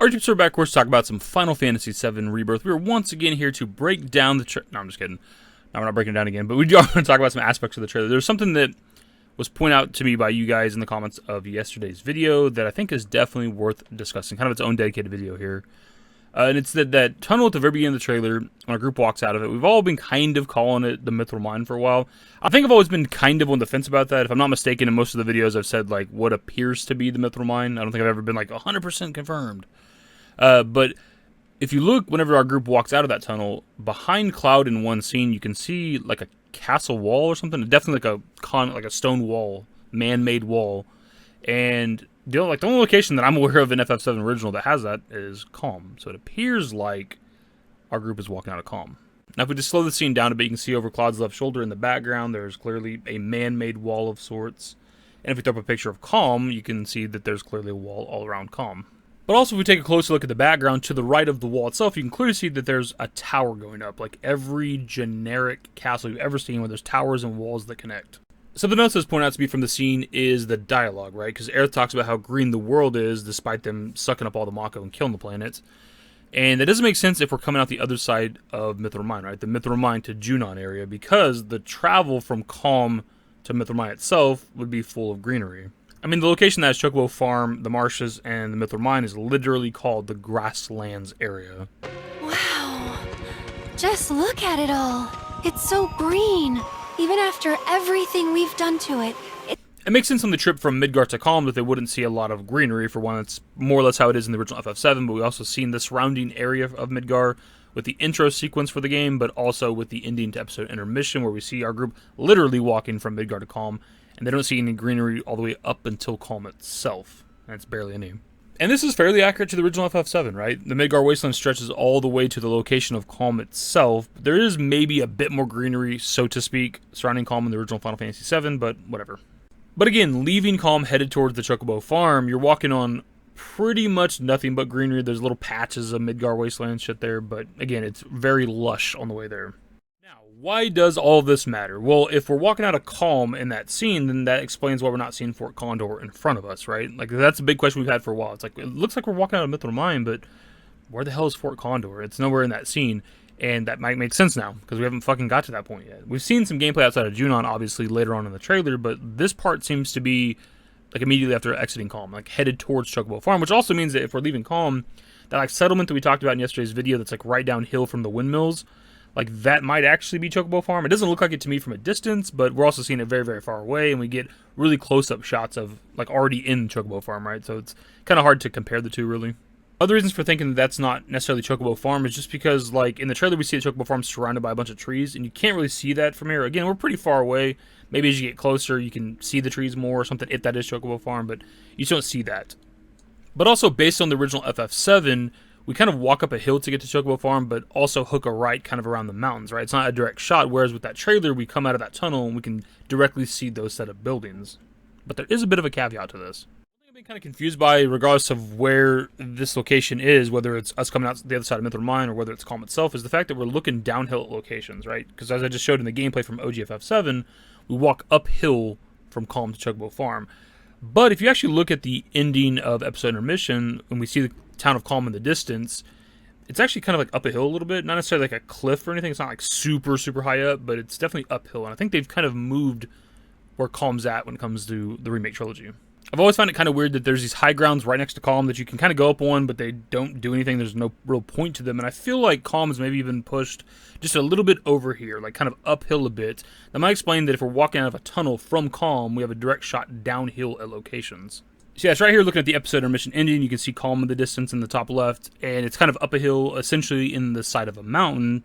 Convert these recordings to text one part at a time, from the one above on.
Our YouTube back, of course, to talk about some Final Fantasy VII Rebirth. We are once again here to break down the No, I'm just kidding. No, we're not breaking it down again, but we are going to talk about some aspects of the trailer. There's something that was pointed out to me by you guys in the comments of yesterday's video that I think is definitely worth discussing. Kind of its own dedicated video here. And it's that tunnel at the very beginning of the trailer, when our group walks out of it. We've all been kind of calling it the Mythril Mine for a while. I think I've always been kind of on the fence about that. If I'm not mistaken, in most of the videos I've said, like, what appears to be the Mythril Mine. I don't think I've ever been, like, 100% confirmed. But if you look, whenever our group walks out of that tunnel, behind Cloud in one scene, you can see, like, a castle wall or something. Definitely like a stone wall, man-made wall. And the only location that I'm aware of in FF7 Original that has that is Kalm. So it appears like our group is walking out of Kalm. Now, if we just slow the scene down a bit, you can see over Cloud's left shoulder in the background, there's clearly a man-made wall of sorts. And if we throw up a picture of Kalm, you can see that there's clearly a wall all around Kalm. But also, if we take a closer look at the background, to the right of the wall itself, you can clearly see that there's a tower going up, like every generic castle you've ever seen where there's towers and walls that connect. Something else that's pointed out to me from the scene is the dialogue, right? Because Aerith talks about how green the world is, despite them sucking up all the Mako and killing the planet. And that doesn't make sense if we're coming out the other side of Mythril Mine, right? The Mythril Mine to Junon area, because the travel from Kalm to Mythril Mine itself would be full of greenery. I mean, the location that has Chocobo Farm, the marshes, and the Mythril Mine is literally called the Grasslands area. Wow. Just look at it all. It's so green. Even after everything we've done to it. It makes sense on the trip from Midgar to Kalm that they wouldn't see a lot of greenery. For one, that's more or less how it is in the original FF7, but we also seen the surrounding area of Midgar with the intro sequence for the game, but also with the ending to episode intermission, where we see our group literally walking from Midgar to Kalm, and they don't see any greenery all the way up until Kalm itself. That's barely any. And this is fairly accurate to the original FF7, right? The Midgar Wasteland stretches all the way to the location of Kalm itself. There is maybe a bit more greenery, so to speak, surrounding Kalm in the original Final Fantasy VII, but whatever. But again, leaving Kalm headed towards the Chocobo Farm, you're walking on pretty much nothing but greenery. There's little patches of Midgar Wasteland shit there, but again, it's very lush on the way there. Now, why does all this matter? Well, if we're walking out of Kalm in that scene, then that explains why we're not seeing Fort Condor in front of us, right? Like, that's a big question we've had for a while. It's like, it looks like we're walking out of Mythril Mine, but where the hell is Fort Condor? It's nowhere in that scene, and that might make sense now, because we haven't fucking got to that point yet. We've seen some gameplay outside of Junon, obviously, later on in the trailer, but this part seems to be, like, immediately after exiting Kalm, like, headed towards Chocobo Farm, which also means that if we're leaving Kalm, that, like, settlement that we talked about in yesterday's video that's, like, right downhill from the windmills, like, that might actually be Chocobo Farm. It doesn't look like it to me from a distance, but we're also seeing it very, very far away, and we get really close-up shots of, like, already in Chocobo Farm, right? So it's kind of hard to compare the two, really. Other reasons for thinking that that's not necessarily Chocobo Farm is just because, like, in the trailer we see the Chocobo Farm surrounded by a bunch of trees, and you can't really see that from here. Again, we're pretty far away. Maybe as you get closer, you can see the trees more or something, if that is Chocobo Farm, but you just don't see that. But also, based on the original FF7, we kind of walk up a hill to get to Chocobo Farm, but also hook a right kind of around the mountains, right? It's not a direct shot, whereas with that trailer, we come out of that tunnel and we can directly see those set of buildings. But there is a bit of a caveat to this. I've been kind of confused by, regardless of where this location is, whether it's us coming out the other side of Mythril Mine or whether it's Kalm itself, is the fact that we're looking downhill at locations, right? Because as I just showed in the gameplay from OG FF7, we walk uphill from Kalm to Chocobo Farm. But if you actually look at the ending of episode intermission, when we see the town of Kalm in the distance, it's actually kind of like up a hill a little bit. Not necessarily like a cliff or anything. It's not like super, super high up, but it's definitely uphill. And I think they've kind of moved where Kalm's at when it comes to the remake trilogy. I've always found it kind of weird that there's these high grounds right next to Kalm that you can kind of go up on, but they don't do anything. There's no real point to them. And I feel like Kalm has maybe even pushed just a little bit over here, like kind of uphill a bit. That might explain that if we're walking out of a tunnel from Kalm, we have a direct shot downhill at locations. So yeah, it's right here looking at the episode intermission ending. You can see Kalm in the distance in the top left, and it's kind of up a hill, essentially in the side of a mountain.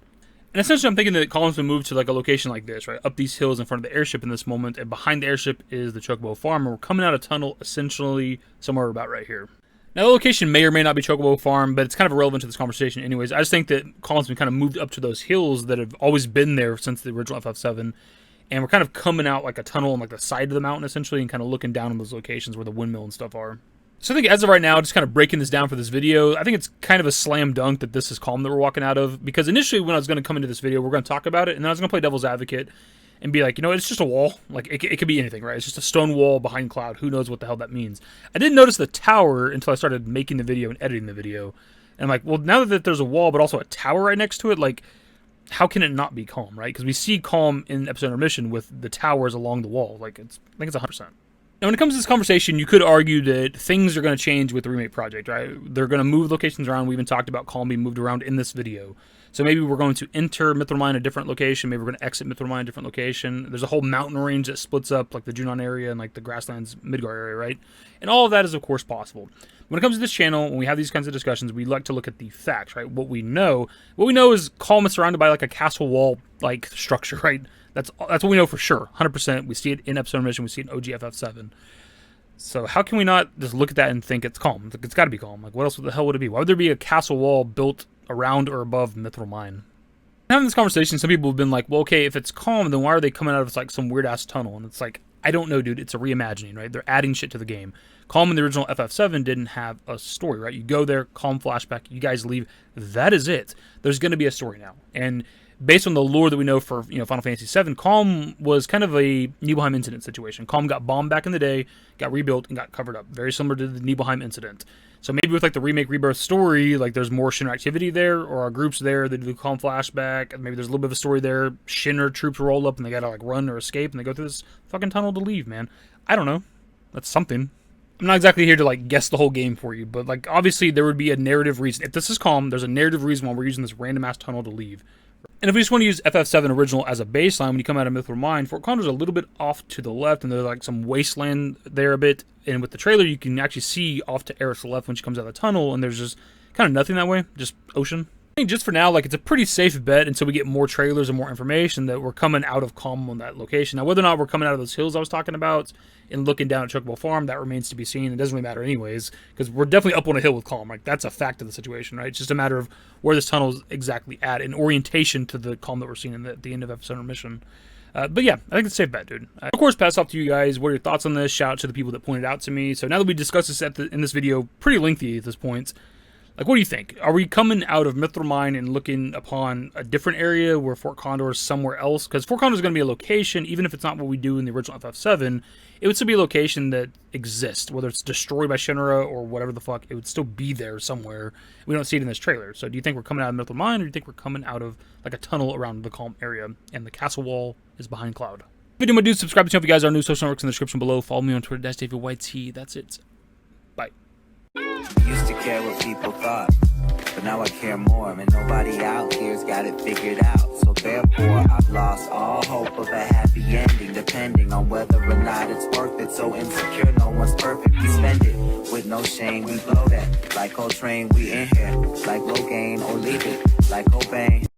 And essentially I'm thinking that Kalm's been moved to like a location like this, right? Up these hills in front of the airship in this moment, and behind the airship is the Chocobo Farm, and we're coming out of tunnel essentially somewhere about right here. Now, the location may or may not be Chocobo Farm, but it's kind of irrelevant to this conversation anyways. I just think that Kalm's been kind of moved up to those hills that have always been there since the original FF7, and we're kind of coming out like a tunnel on like the side of the mountain essentially, and kind of looking down on those locations where the windmill and stuff are. So I think as of right now, just kind of breaking this down for this video, I think it's kind of a slam dunk that this is Kalm that we're walking out of, because initially when I was going to come into this video, we're going to talk about it, and then I was going to play devil's advocate and be like, you know, it's just a wall. Like, it could be anything, right? It's just a stone wall behind cloud. Who knows what the hell that means? I didn't notice the tower until I started making the video and editing the video. And I'm like, well, now that there's a wall, but also a tower right next to it, like, how can it not be Kalm, right? Because we see Kalm in episode intermission with the towers along the wall. Like, I think it's 100%. Now, when it comes to this conversation, you could argue that things are going to change with the remake project, right? They're going to move locations around. We even talked about Kalm being moved around in this video. So maybe we're going to enter Mythril Mine a different location. Maybe we're going to exit Mythril Mine a different location. There's a whole mountain range that splits up, like the Junon area and like the Grasslands Midgar area, right? And all of that is, of course, possible. When it comes to this channel, when we have these kinds of discussions, we like to look at the facts, right? What we know is Kalm is surrounded by like a castle wall like structure, right? That's what we know for sure, 100%. We see it in episode mission. We see it in OG FF7. So how can we not just look at that and think it's Kalm? It's got to be Kalm. Like, what else the hell would it be? Why would there be a castle wall built around or above Mythril Mine? Having this conversation, some people have been like, well, okay, if it's Kalm, then why are they coming out of like some weird ass tunnel? And it's like, I don't know, dude. It's a reimagining, right? They're adding shit to the game. Kalm in the original FF7 didn't have a story, right? You go there, Kalm flashback, you guys leave. That is it. There's going to be a story now. And based on the lore that we know for, you know, Final Fantasy VII, Kalm was kind of a Nibelheim incident situation. Kalm got bombed back in the day, got rebuilt, and got covered up. Very similar to the Nibelheim incident. So maybe with like the remake Rebirth story, like there's more Shinra activity there, or our groups there, they do Kalm flashback, and maybe there's a little bit of a story there. Shinra troops roll up and they gotta like run or escape, and they go through this fucking tunnel to leave, man. I don't know. That's something. I'm not exactly here to like guess the whole game for you, but like obviously there would be a narrative reason. If this is Kalm, there's a narrative reason why we're using this random ass tunnel to leave. And if we just want to use FF7 original as a baseline, when you come out of Mythril Mine, Fort Condor's a little bit off to the left, and there's like some wasteland there a bit. And with the trailer, you can actually see off to Aerith's left when she comes out of the tunnel, and there's just kind of nothing that way, just ocean. I think just for now, like, it's a pretty safe bet until we get more trailers and more information that we're coming out of Kalm on that location. Now, whether or not we're coming out of those hills I was talking about and looking down at Chocobo Farm, that remains to be seen. It doesn't really matter anyways, because we're definitely up on a hill with Kalm. Like, that's a fact of the situation, right? It's just a matter of where this tunnel is exactly at in orientation to the Kalm that we're seeing at the end of FF7 mission. But yeah, I think it's a safe bet, dude. Of course, pass off to you guys. What are your thoughts on this? Shout out to the people that pointed out to me. So now that we discussed this in this video, pretty lengthy at this point, like, what do you think? Are we coming out of Mythril Mine and looking upon a different area where Fort Condor is somewhere else? Because Fort Condor is going to be a location, even if it's not what we do in the original FF7, it would still be a location that exists. Whether it's destroyed by Shinra or whatever the fuck, it would still be there somewhere. We don't see it in this trailer. So do you think we're coming out of Mythril Mine, or do you think we're coming out of like a tunnel around the Kalm area and the castle wall is behind cloud? Video, my dudes, subscribe to the channel if you guys are new. Social networks in the description below. Follow me on Twitter, @DavidYT. That's it. Bye. Used to care what people thought, but now I care more, and nobody out here's got it figured out. So therefore, I've lost all hope of a happy ending, depending on whether or not it's worth it. So insecure, no one's perfect. We spend it with no shame. We blow that like Coltrane. We in here like Rogaine, or leave it like Cobain.